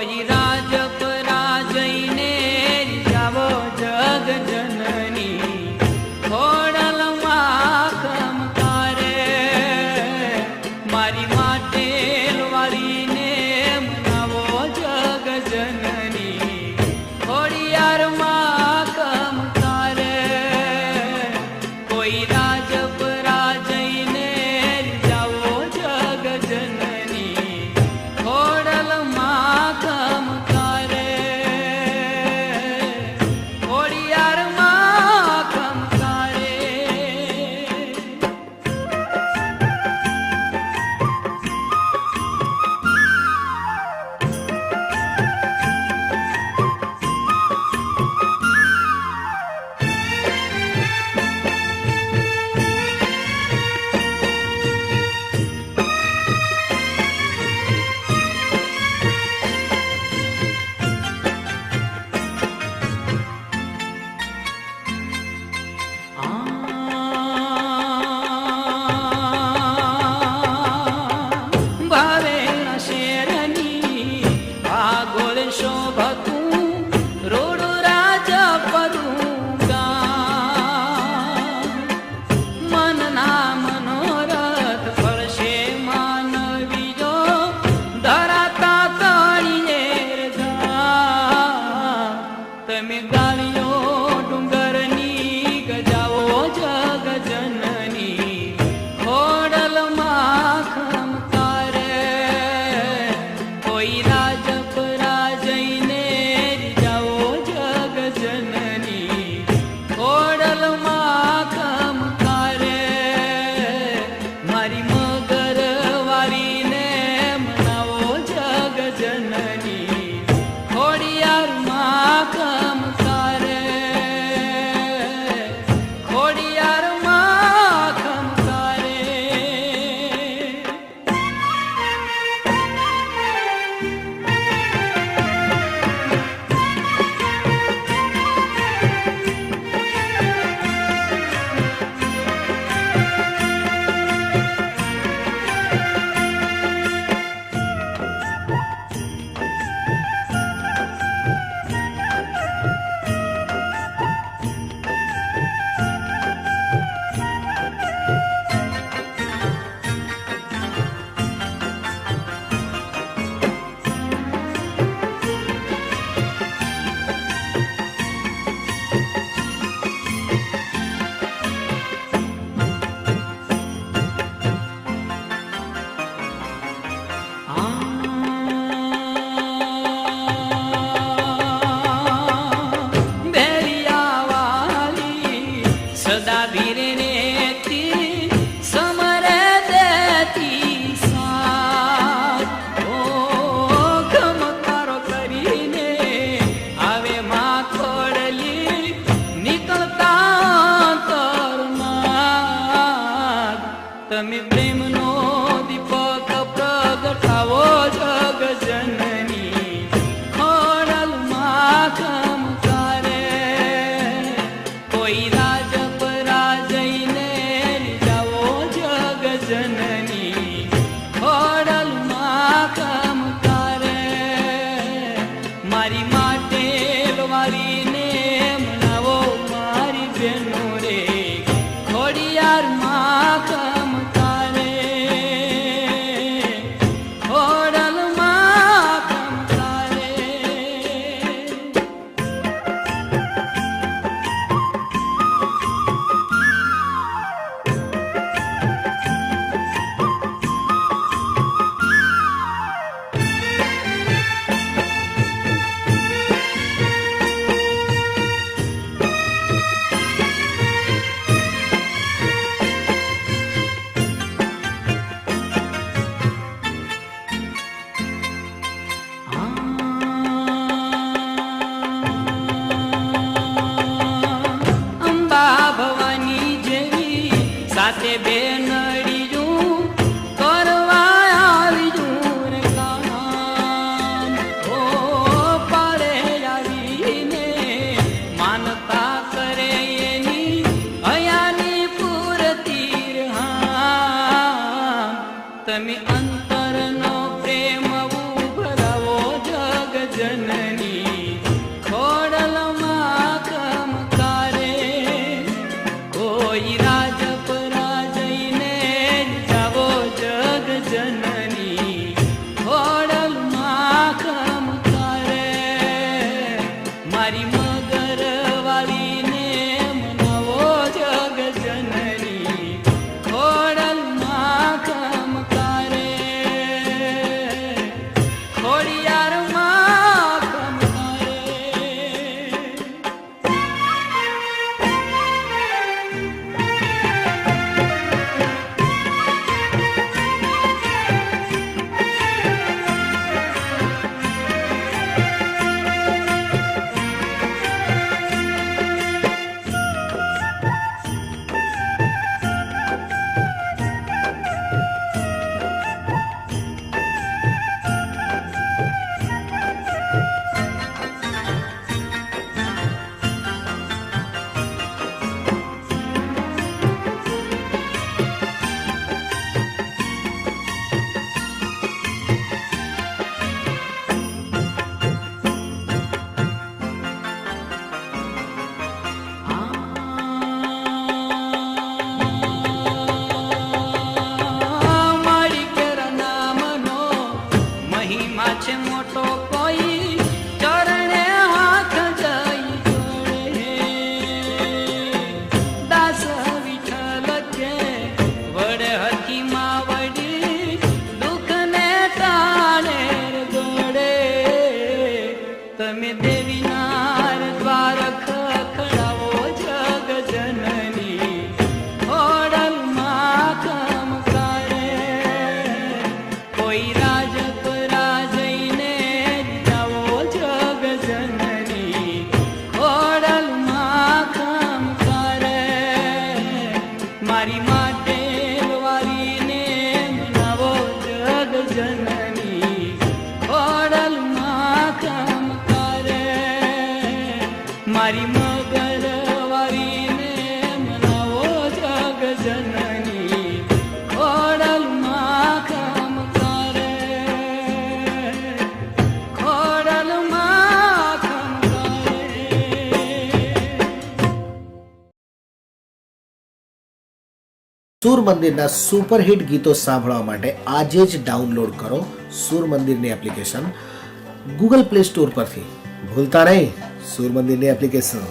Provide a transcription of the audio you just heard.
કોઈ રાજપરા જઈને જાવો જગ જનની ખોડલમાં ખમકારે મારી માટે વાળીને મનાવો જગ જનની ખોડિયારમાં ખમકારે કોઈ રાજપરા જઈને જાવો જગ જનની ખોડલમાં ખમકારે મહિમા છે મોટો કોઈ ચરણે હાથ જઈ જોડે દાસ વિઠ્ઠલ કે વડે હકીમાં વડી દુઃખને ટાળે ગોડે તમે દેવીનાર દ્વાર ખખડાવો જગ જનની ઓડલમાં કામ કરે કોઈ રાજપરા જઈને જાવો જગ જનની ઓડલમાં કામ કરે મારી માટે વારીને મનાવો જગ જનની ઓડલમાં કામ કરે મારી મગર વારીને મનાવો જગ જનની ખોડલમાં કામ કરે ખોડલમાં કામ કરે. સૂર મંદિરના સુપરહિટ ગીતો સાંભળવા માટે આજે જ ડાઉનલોડ કરો સૂર મંદિરની એપ્લિકેશન ગૂગલ પ્લે સ્ટોર પરથી. ભૂલતા નહીં સૂર મંદિરની એપ્લિકેશન.